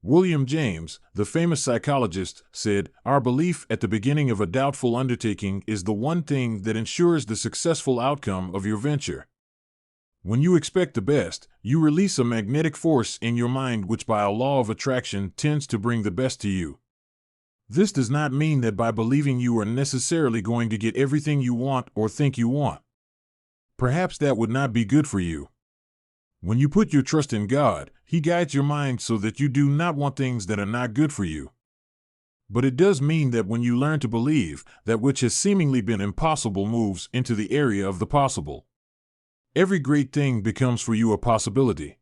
William James, the famous psychologist, said, "Our belief at the beginning of a doubtful undertaking is the one thing that ensures the successful outcome of your venture." When you expect the best, you release a magnetic force in your mind which by a law of attraction tends to bring the best to you. This does not mean that by believing you are necessarily going to get everything you want or think you want. Perhaps that would not be good for you. When you put your trust in God, He guides your mind so that you do not want things that are not good for you. But it does mean that when you learn to believe, that which has seemingly been impossible moves into the area of the possible. Every great thing becomes for you a possibility.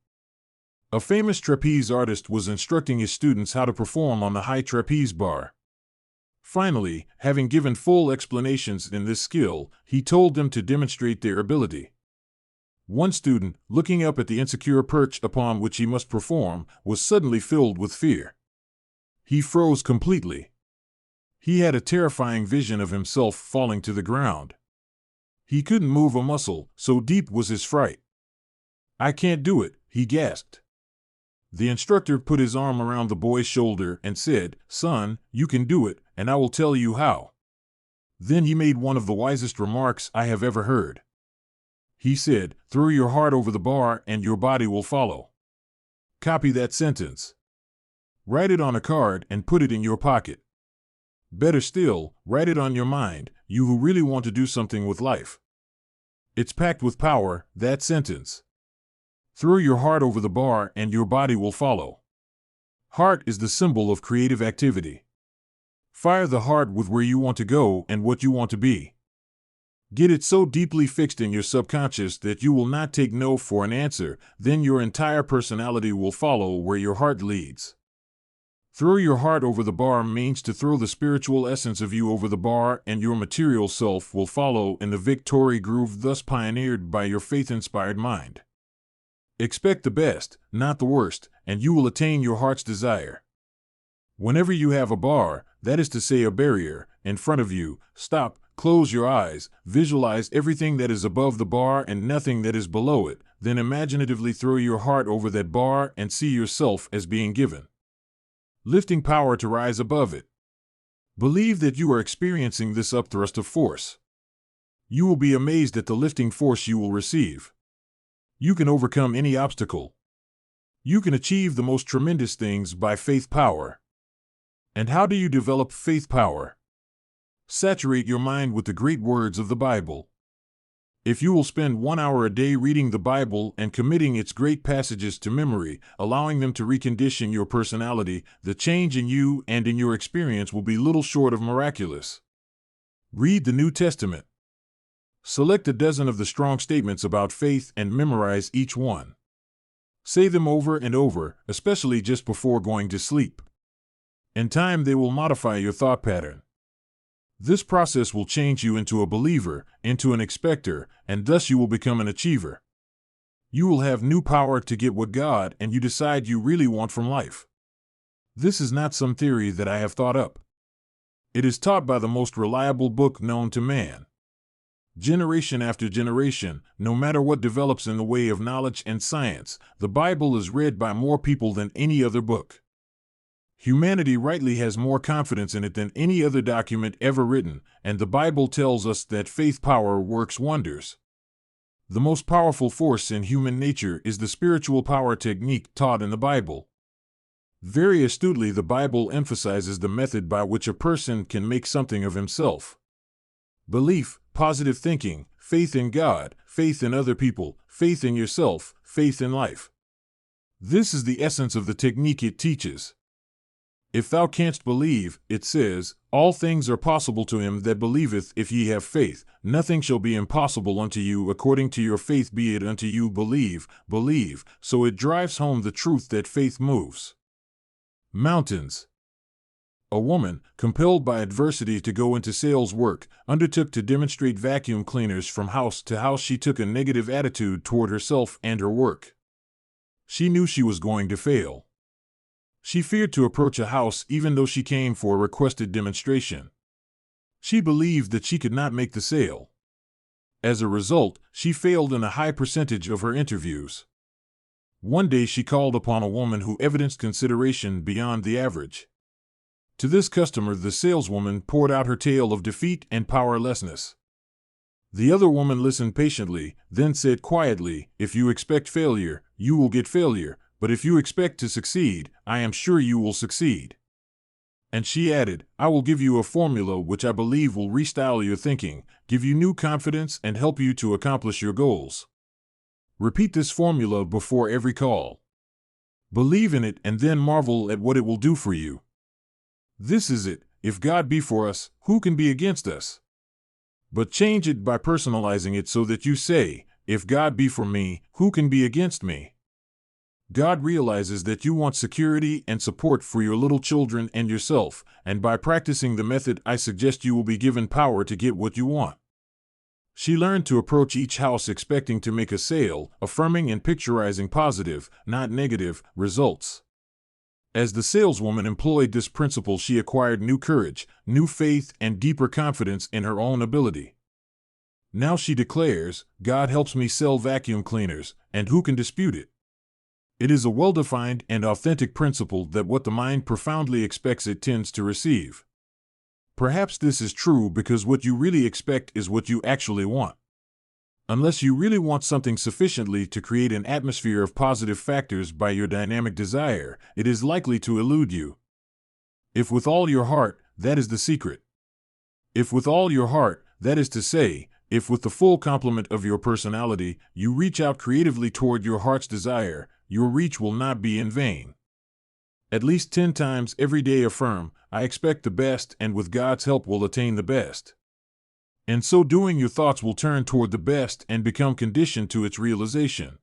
A famous trapeze artist was instructing his students how to perform on the high trapeze bar. Finally, having given full explanations in this skill, he told them to demonstrate their ability. One student, looking up at the insecure perch upon which he must perform, was suddenly filled with fear. He froze completely. He had a terrifying vision of himself falling to the ground. He couldn't move a muscle, so deep was his fright. "I can't do it," he gasped. The instructor put his arm around the boy's shoulder and said, "Son, you can do it, and I will tell you how." Then he made one of the wisest remarks I have ever heard. He said, "Throw your heart over the bar and your body will follow." Copy that sentence. Write it on a card and put it in your pocket. Better still, write it on your mind, you who really want to do something with life. It's packed with power, that sentence. Throw your heart over the bar and your body will follow. Heart is the symbol of creative activity. Fire the heart with where you want to go and what you want to be. Get it so deeply fixed in your subconscious that you will not take no for an answer, then your entire personality will follow where your heart leads. Throw your heart over the bar means to throw the spiritual essence of you over the bar, and your material self will follow in the victory groove thus pioneered by your faith-inspired mind. Expect the best, not the worst, and you will attain your heart's desire. Whenever you have a bar, that is to say a barrier, in front of you, stop, close your eyes, visualize everything that is above the bar and nothing that is below it, then imaginatively throw your heart over that bar and see yourself as being given lifting power to rise above it. Believe that you are experiencing this upthrust of force. You will be amazed at the lifting force you will receive. You can overcome any obstacle. You can achieve the most tremendous things by faith power. And how do you develop faith power? Saturate your mind with the great words of the Bible. If you will spend 1 hour a day reading the Bible and committing its great passages to memory, allowing them to recondition your personality, the change in you and in your experience will be little short of miraculous. Read the New Testament. Select a dozen of the strong statements about faith and memorize each one. Say them over and over, especially just before going to sleep. In time, they will modify your thought pattern. This process will change you into a believer, into an expector, and thus you will become an achiever. You will have new power to get what God and you decide you really want from life. This is not some theory that I have thought up. It is taught by the most reliable book known to man. Generation after generation, no matter what develops in the way of knowledge and science, the Bible is read by more people than any other book. Humanity rightly has more confidence in it than any other document ever written, and the Bible tells us that faith power works wonders. The most powerful force in human nature is the spiritual power technique taught in the Bible. Very astutely, the Bible emphasizes the method by which a person can make something of himself. Belief, positive thinking, faith in God, faith in other people, faith in yourself, faith in life. This is the essence of the technique it teaches. If thou canst believe, it says, all things are possible to him that believeth. If ye have faith, nothing shall be impossible unto you. According to your faith be it unto you. Believe, believe. So it drives home the truth that faith moves mountains. A woman, compelled by adversity to go into sales work, undertook to demonstrate vacuum cleaners from house to house. She took a negative attitude toward herself and her work. She knew she was going to fail. She feared to approach a house even though she came for a requested demonstration. She believed that she could not make the sale. As a result, she failed in a high percentage of her interviews. One day she called upon a woman who evidenced consideration beyond the average. To this customer, the saleswoman poured out her tale of defeat and powerlessness. The other woman listened patiently, then said quietly, "If you expect failure, you will get failure, but if you expect to succeed, I am sure you will succeed." And she added, "I will give you a formula which I believe will restyle your thinking, give you new confidence, and help you to accomplish your goals. Repeat this formula before every call. Believe in it and then marvel at what it will do for you. This is it: if God be for us, who can be against us? But change it by personalizing it so that you say, if God be for me, who can be against me?" God realizes that you want security and support for your little children and yourself, and by practicing the method I suggest, you will be given power to get what you want. She learned to approach each house expecting to make a sale, affirming and picturizing positive, not negative, results. As the saleswoman employed this principle, she acquired new courage, new faith, and deeper confidence in her own ability. Now she declares, "God helps me sell vacuum cleaners, and who can dispute it?" It is a well-defined and authentic principle that what the mind profoundly expects it tends to receive. Perhaps this is true because what you really expect is what you actually want. Unless you really want something sufficiently to create an atmosphere of positive factors by your dynamic desire, it is likely to elude you. If with all your heart, that is the secret. If with all your heart, that is to say, if with the full complement of your personality, you reach out creatively toward your heart's desire, your reach will not be in vain. At least 10 times every day affirm, "I expect the best, and with God's help will attain the best." In so doing, your thoughts will turn toward the best and become conditioned to its realization.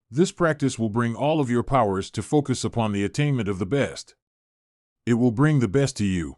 This practice will bring all of your powers to focus upon the attainment of the best. It will bring the best to you.